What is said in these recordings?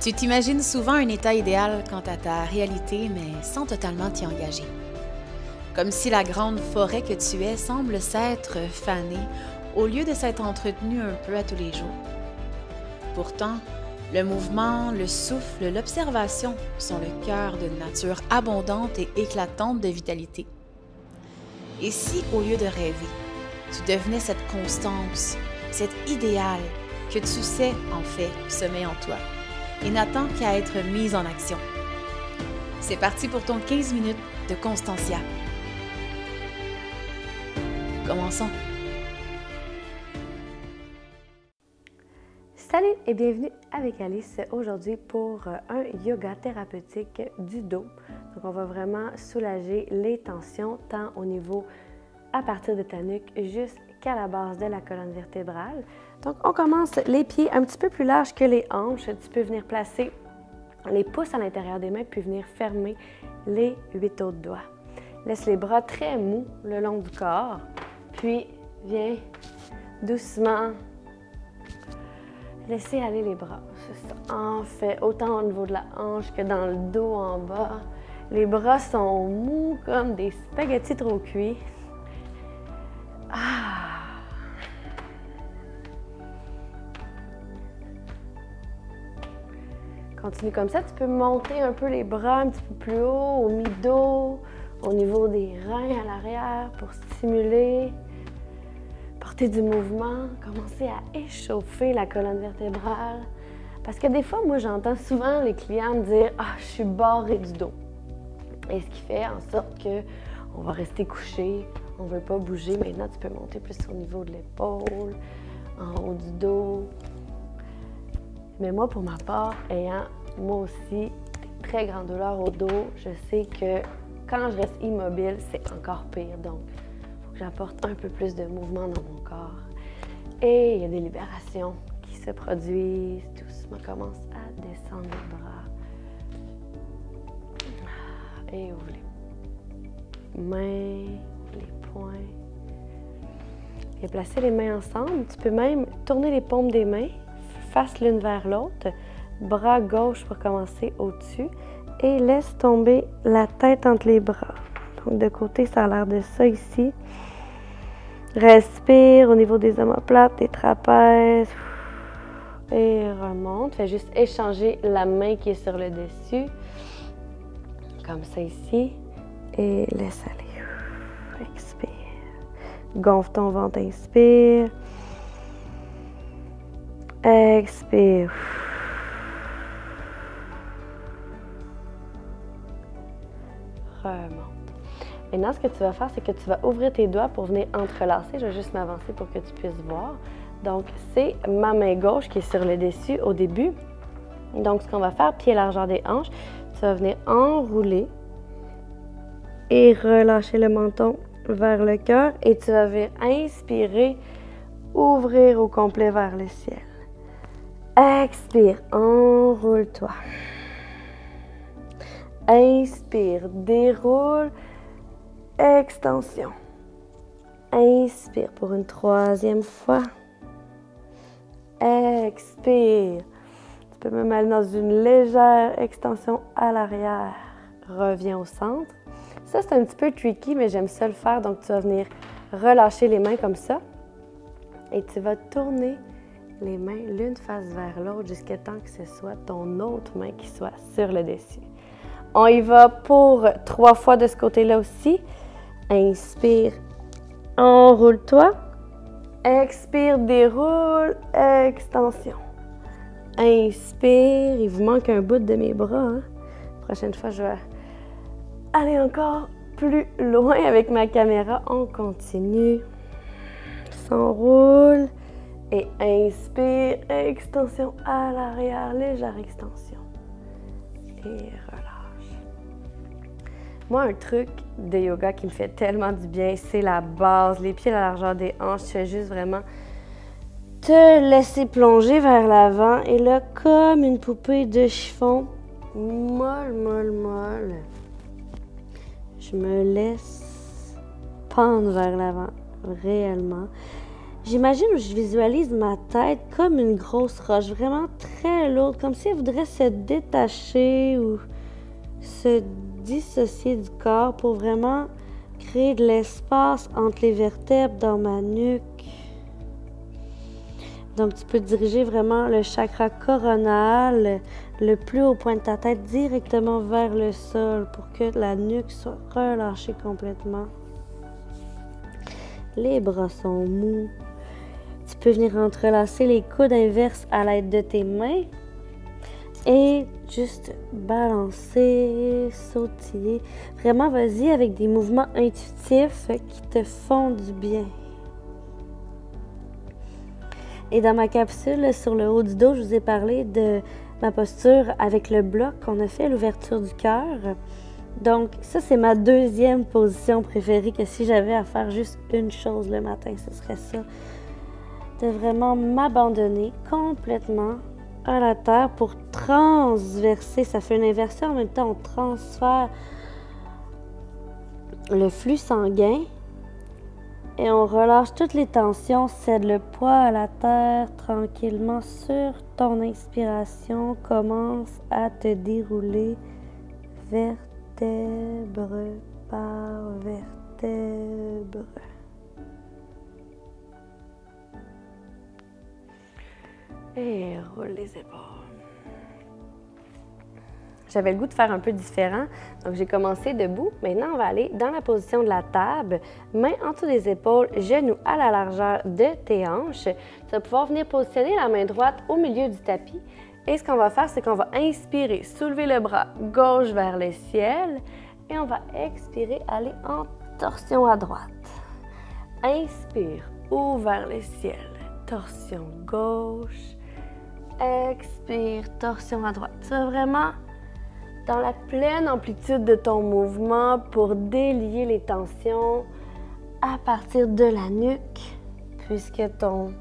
Tu t'imagines souvent un état idéal quant à ta réalité, mais sans totalement t'y engager. Comme si la grande forêt que tu es semble s'être fanée au lieu de s'être entretenue un peu à tous les jours. Pourtant, le mouvement, le souffle, l'observation sont le cœur d'une nature abondante et éclatante de vitalité. Et si, au lieu de rêver, tu devenais cette constance, cet idéal que tu sais, en fait, sommeille en toi, et n'attend qu'à être mise en action. C'est parti pour ton 15 minutes de Constancia. Commençons. Salut et bienvenue avec Alice aujourd'hui pour un yoga thérapeutique du dos. Donc on va vraiment soulager les tensions tant au niveau à partir de ta nuque jusqu'à la base de la colonne vertébrale. Donc on commence les pieds un petit peu plus larges que les hanches. Tu peux venir placer les pouces à l'intérieur des mains puis venir fermer les 8 autres doigts. Laisse les bras très mous le long du corps. Puis viens doucement laisser aller les bras. C'est ça. En fait, autant au niveau de la hanche que dans le dos en bas. Les bras sont mous comme des spaghettis trop cuits. Continue comme ça. Tu peux monter un peu les bras un petit peu plus haut, au mi-dos, au niveau des reins à l'arrière pour stimuler, porter du mouvement, commencer à échauffer la colonne vertébrale. Parce que des fois, moi, j'entends souvent les clients me dire « Ah, je suis barrée du dos ». Et ce qui fait en sorte qu'on va rester couché, on ne veut pas bouger. Maintenant, tu peux monter plus au niveau de l'épaule, en haut du dos. Mais moi, pour ma part, ayant moi aussi des très grandes douleurs au dos, je sais que quand je reste immobile, c'est encore pire. Donc, il faut que j'apporte un peu plus de mouvement dans mon corps. Et il y a des libérations qui se produisent. Doucement, commence à descendre les bras. Et ouvre les mains, les poings. Et placer les mains ensemble. Tu peux même tourner les paumes des mains face l'une vers l'autre, bras gauche pour commencer au-dessus et laisse tomber la tête entre les bras. Donc de côté, ça a l'air de ça ici. Respire au niveau des omoplates, des trapèzes et remonte. Fais juste échanger la main qui est sur le dessus, comme ça ici, et laisse aller. Expire. Gonfle ton ventre, inspire. Expire. Remonte. Maintenant, ce que tu vas faire, c'est que tu vas ouvrir tes doigts pour venir entrelacer. Je vais juste m'avancer pour que tu puisses voir. Donc, c'est ma main gauche qui est sur le dessus au début. Donc, ce qu'on va faire, pied largeur des hanches, tu vas venir enrouler et relâcher le menton vers le cœur. Et tu vas venir inspirer, ouvrir au complet vers le ciel. Expire, enroule-toi. Inspire, déroule, extension. Inspire pour une troisième fois. Expire. Tu peux même aller dans une légère extension à l'arrière. Reviens au centre. Ça, c'est un petit peu tricky, mais j'aime ça le faire. Donc, tu vas venir relâcher les mains comme ça. Et tu vas tourner les mains l'une face vers l'autre jusqu'à temps que ce soit ton autre main qui soit sur le dessus. On y va pour 3 fois de ce côté-là aussi. Inspire, enroule-toi. Expire, déroule, extension. Inspire, il vous manque un bout de mes bras. Hein? Prochaine fois, je vais aller encore plus loin avec ma caméra. On continue. S'enroule. Et inspire, extension à l'arrière, légère extension. Et relâche. Moi, un truc de yoga qui me fait tellement du bien, c'est la base, les pieds à la largeur des hanches. Tu fais juste vraiment te laisser plonger vers l'avant. Et là, comme une poupée de chiffon, molle, molle, molle, je me laisse pendre vers l'avant, réellement. J'imagine ou je visualise ma tête comme une grosse roche, vraiment très lourde, comme si elle voudrait se détacher ou se dissocier du corps pour vraiment créer de l'espace entre les vertèbres dans ma nuque. Donc, tu peux diriger vraiment le chakra coronal, le plus haut point de ta tête, directement vers le sol pour que la nuque soit relâchée complètement. Les bras sont mous. Tu peux venir entrelacer les coudes inverses à l'aide de tes mains et juste balancer, sautiller. Vraiment, vas-y avec des mouvements intuitifs qui te font du bien. Et dans ma capsule, sur le haut du dos, je vous ai parlé de ma posture avec le bloc qu'on a fait, l'ouverture du cœur. Donc, ça, c'est ma deuxième position préférée, que si j'avais à faire juste une chose le matin, ce serait ça. De vraiment m'abandonner complètement à la terre pour transverser. Ça fait une inversion, en même temps, on transfère le flux sanguin. Et on relâche toutes les tensions, cède le poids à la terre tranquillement sur ton inspiration. Commence à te dérouler vertèbre par vertèbre. Et roule les épaules. J'avais le goût de faire un peu différent, donc j'ai commencé debout. Maintenant, on va aller dans la position de la table, mains en dessous des épaules, genoux à la largeur de tes hanches. Tu vas pouvoir venir positionner la main droite au milieu du tapis. Et ce qu'on va faire, c'est qu'on va inspirer, soulever le bras gauche vers le ciel et on va expirer, aller en torsion à droite. Inspire, ouvre vers le ciel, torsion gauche. Expire, torsion à droite. Tu vas vraiment dans la pleine amplitude de ton mouvement pour délier les tensions à partir de la nuque, puisque ton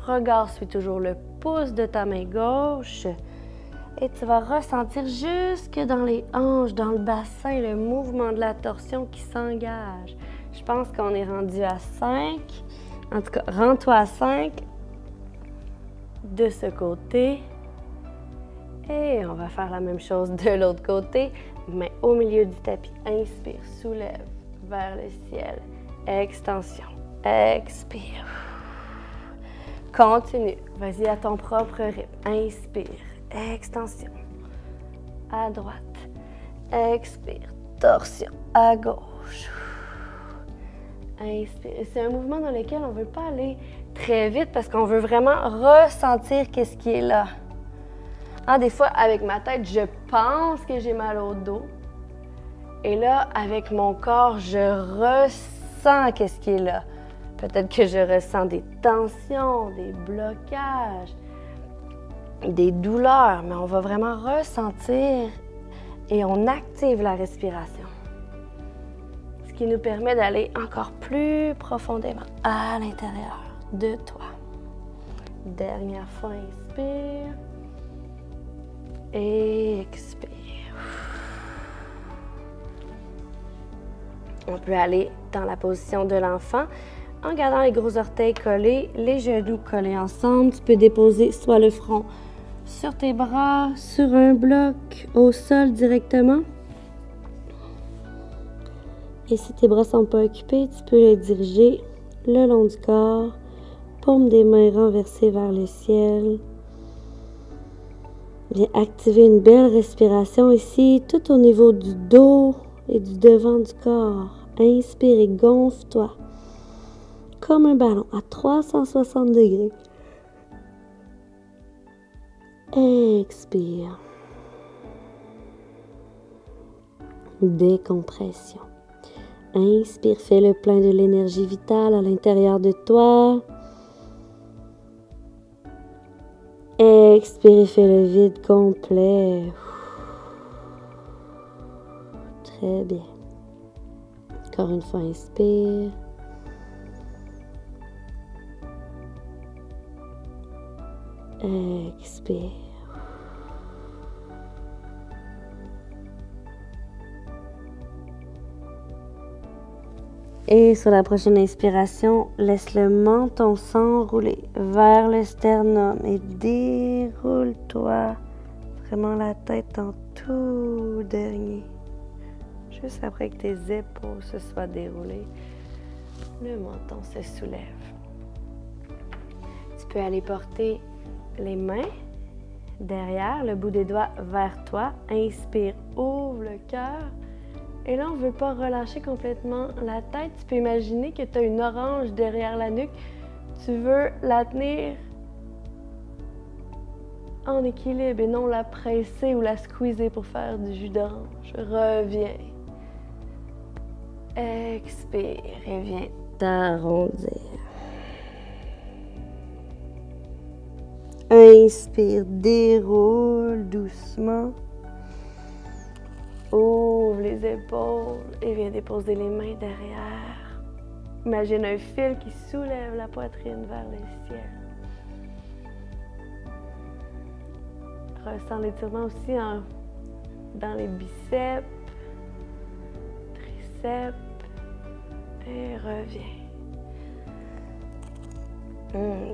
regard suit toujours le pouce de ta main gauche. Et tu vas ressentir jusque dans les hanches, dans le bassin, le mouvement de la torsion qui s'engage. Je pense qu'on est rendu à 5. En tout cas, rends-toi à 5 de ce côté. Et on va faire la même chose de l'autre côté, mais au milieu du tapis. Inspire, soulève vers le ciel. Extension. Expire. Continue. Vas-y à ton propre rythme. Inspire. Extension. À droite. Expire. Torsion. À gauche. Inspire. C'est un mouvement dans lequel on ne veut pas aller très vite parce qu'on veut vraiment ressentir qu'est-ce qui est là. Des fois, avec ma tête, je pense que j'ai mal au dos. Et là, avec mon corps, je ressens qu'est-ce qui est là. Peut-être que je ressens des tensions, des blocages, des douleurs, mais on va vraiment ressentir et on active la respiration. Ce qui nous permet d'aller encore plus profondément à l'intérieur de toi. Dernière fois, inspire. Expire. On peut aller dans la position de l'enfant en gardant les gros orteils collés, les genoux collés ensemble. Tu peux déposer soit le front sur tes bras, sur un bloc, au sol directement. Et si tes bras ne sont pas occupés, tu peux les diriger le long du corps, paume des mains renversées vers le ciel. Viens activer une belle respiration ici, tout au niveau du dos et du devant du corps. Inspire et gonfle-toi comme un ballon à 360 degrés. Expire. Décompression. Inspire, fais le plein de l'énergie vitale à l'intérieur de toi. Expire et fais le vide complet. Très bien. Encore une fois, inspire. Expire. Et sur la prochaine inspiration, laisse le menton s'enrouler vers le sternum et déroule-toi vraiment la tête en tout dernier. Juste après que tes épaules se soient déroulées, le menton se soulève. Tu peux aller porter les mains derrière, le bout des doigts vers toi. Inspire, ouvre le cœur. Et là, on ne veut pas relâcher complètement la tête. Tu peux imaginer que tu as une orange derrière la nuque. Tu veux la tenir en équilibre et non la presser ou la squeezer pour faire du jus d'orange. Reviens. Expire et viens t'arrondir. Inspire, déroule doucement. Ouvre les épaules et viens déposer les mains derrière. Imagine un fil qui soulève la poitrine vers le ciel. Ressens l'étirement aussi dans les biceps, triceps et reviens.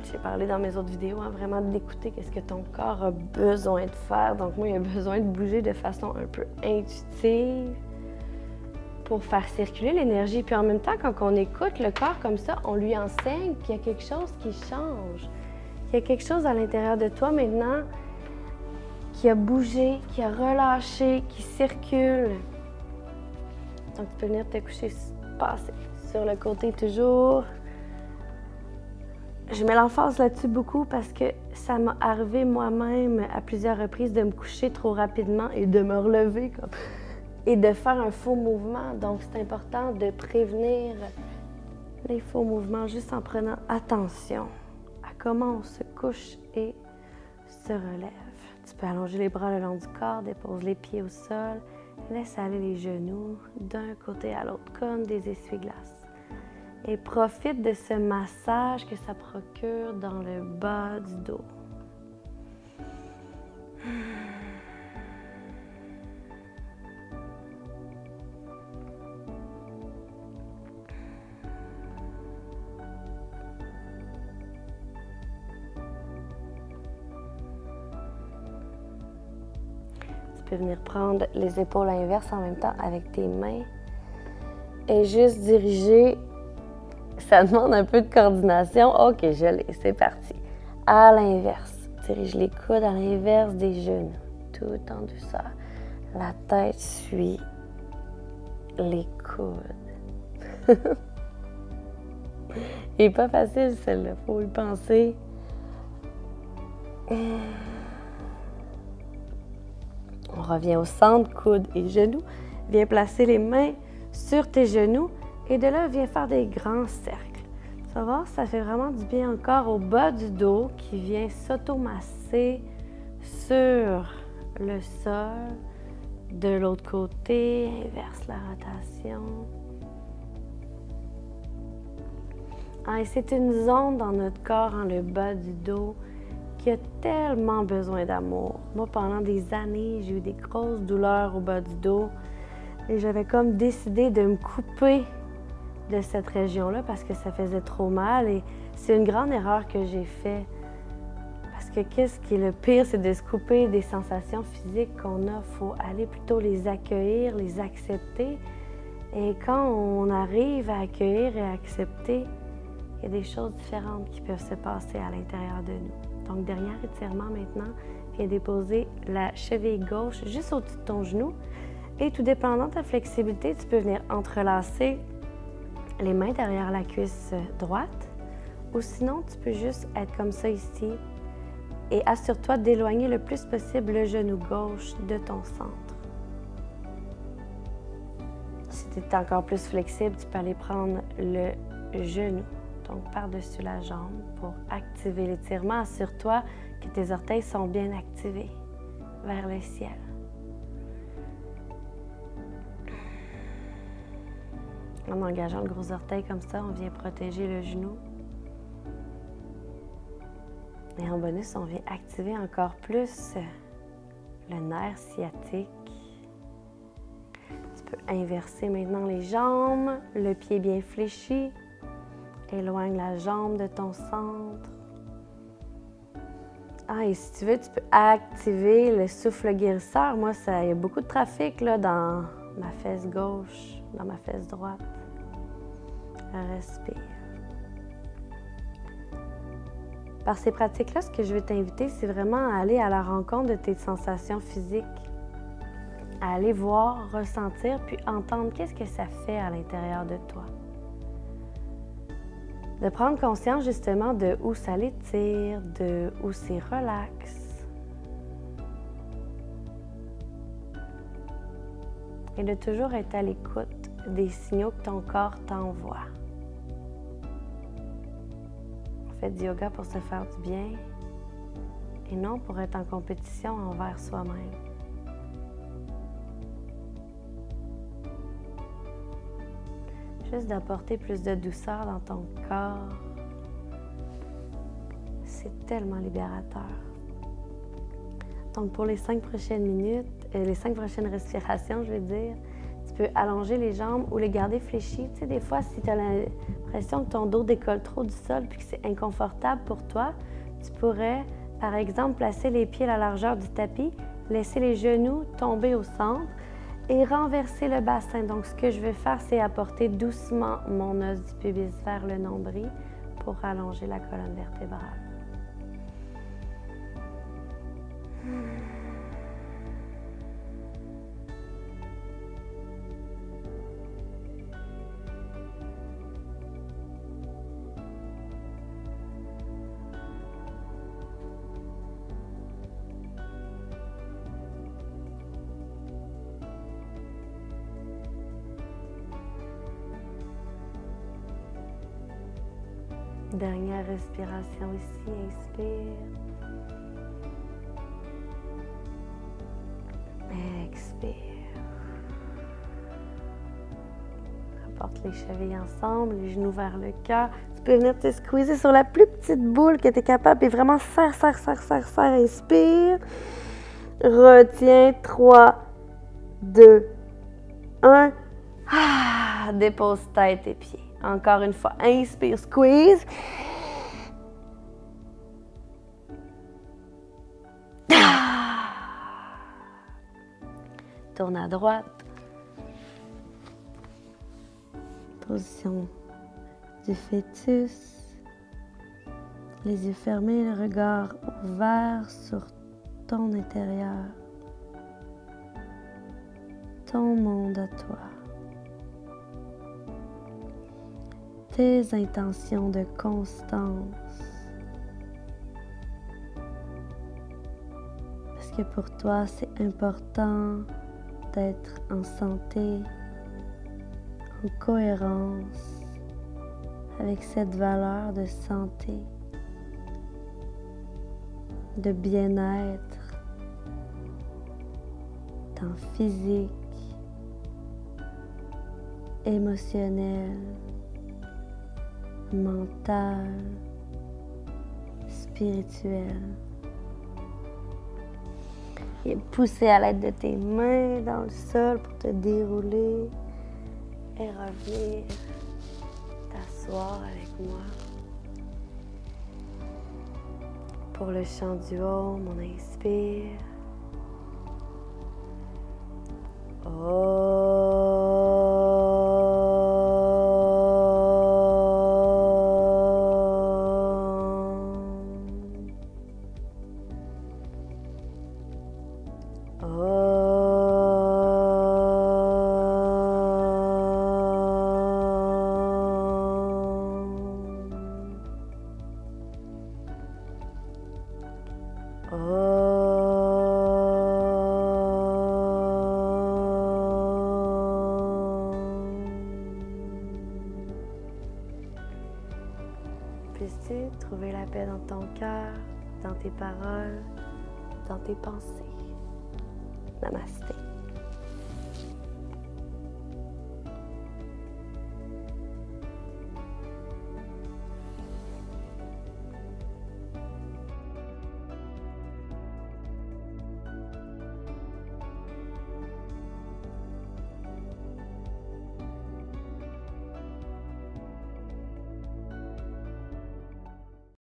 J'ai parlé dans mes autres vidéos, vraiment d'écouter qu'est-ce que ton corps a besoin de faire. Donc moi, il a besoin de bouger de façon un peu intuitive pour faire circuler l'énergie. Puis en même temps, quand on écoute le corps comme ça, on lui enseigne qu'il y a quelque chose qui change. Qu'il y a quelque chose à l'intérieur de toi maintenant qui a bougé, qui a relâché, qui circule. Donc tu peux venir te coucher, passer sur le côté toujours. Je mets l'emphase là-dessus beaucoup parce que ça m'a arrivé moi-même à plusieurs reprises de me coucher trop rapidement et de me relever et de faire un faux mouvement. Donc, c'est important de prévenir les faux mouvements juste en prenant attention à comment on se couche et se relève. Tu peux allonger les bras le long du corps, dépose les pieds au sol, laisse aller les genoux d'un côté à l'autre comme des essuie-glaces. Et profite de ce massage que ça procure dans le bas du dos. Tu peux venir prendre les épaules inverses en même temps avec tes mains et juste diriger. Ça demande un peu de coordination. OK, je l'ai, c'est parti. À l'inverse. Dirige les coudes à l'inverse des genoux. Tout en douceur. La tête suit les coudes. Il n'est pas facile, celle-là. Il faut y penser. On revient au centre, coudes et genoux. Viens placer les mains sur tes genoux. Et de là, viens faire des grands cercles. Tu vas voir, ça fait vraiment du bien encore au bas du dos qui vient s'automasser sur le sol. De l'autre côté, inverse la rotation. Et c'est une zone dans notre corps, le bas du dos, qui a tellement besoin d'amour. Moi, pendant des années, j'ai eu des grosses douleurs au bas du dos. Et j'avais comme décidé de me couper de cette région-là parce que ça faisait trop mal et c'est une grande erreur que j'ai faite. Parce que qu'est-ce qui est le pire, c'est de se couper des sensations physiques qu'on a. Il faut aller plutôt les accueillir, les accepter. Et quand on arrive à accueillir et à accepter, il y a des choses différentes qui peuvent se passer à l'intérieur de nous. Donc, dernier étirement maintenant, viens déposer la cheville gauche juste au-dessus de ton genou. Et tout dépendant de ta flexibilité, tu peux venir entrelacer les mains derrière la cuisse droite ou sinon tu peux juste être comme ça ici et assure-toi d'éloigner le plus possible le genou gauche de ton centre. Si tu es encore plus flexible, tu peux aller prendre le genou, donc par-dessus la jambe pour activer l'étirement. Assure-toi que tes orteils sont bien activés vers le ciel. En engageant le gros orteil comme ça, on vient protéger le genou. Et en bonus, on vient activer encore plus le nerf sciatique. Tu Tu peux inverser maintenant les jambes, le pied bien fléchi. Éloigne la jambe de ton centre. Ah, et si tu veux, tu peux activer le souffle guérisseur. Moi, il y a beaucoup de trafic là, dans ma fesse gauche, dans ma fesse droite. Respire. Par ces pratiques-là, ce que je veux t'inviter, c'est vraiment à aller à la rencontre de tes sensations physiques. À aller voir, ressentir, puis entendre qu'est-ce que ça fait à l'intérieur de toi. De prendre conscience justement de où ça l'étire, de où c'est relax. Et de toujours être à l'écoute des signaux que ton corps t'envoie. On fait du yoga pour se faire du bien et non pour être en compétition envers soi-même. Juste d'apporter plus de douceur dans ton corps. C'est tellement libérateur. Donc pour les 5 prochaines minutes, les 5 prochaines respirations, je vais dire, tu peux allonger les jambes ou les garder fléchies. Tu sais, des fois, si tu as l'impression que ton dos décolle trop du sol puis que c'est inconfortable pour toi, tu pourrais, par exemple, placer les pieds à la largeur du tapis, laisser les genoux tomber au centre et renverser le bassin. Donc, ce que je vais faire, c'est apporter doucement mon os du pubis vers le nombril pour allonger la colonne vertébrale. Dernière respiration ici, inspire. Expire. Rapporte les chevilles ensemble, les genoux vers le cœur. Tu peux venir te squeezer sur la plus petite boule que tu es capable et vraiment serre. Inspire. Retiens. 3, 2, 1. Ah, dépose tête et pieds. Encore une fois, inspire, squeeze. Tourne à droite. Position du fœtus. Les yeux fermés, le regard ouvert sur ton intérieur. Ton monde à toi. Tes intentions de constance. Parce que pour toi, c'est important d'être en santé, en cohérence avec cette valeur de santé, de bien-être, tant physique, émotionnel, mental, spirituel. Et pousser à l'aide de tes mains dans le sol pour te dérouler et revenir t'asseoir avec moi. Pour le chant du Om, on inspire. Puisses-tu trouver la paix dans ton cœur, dans tes paroles, dans tes pensées. Namasté.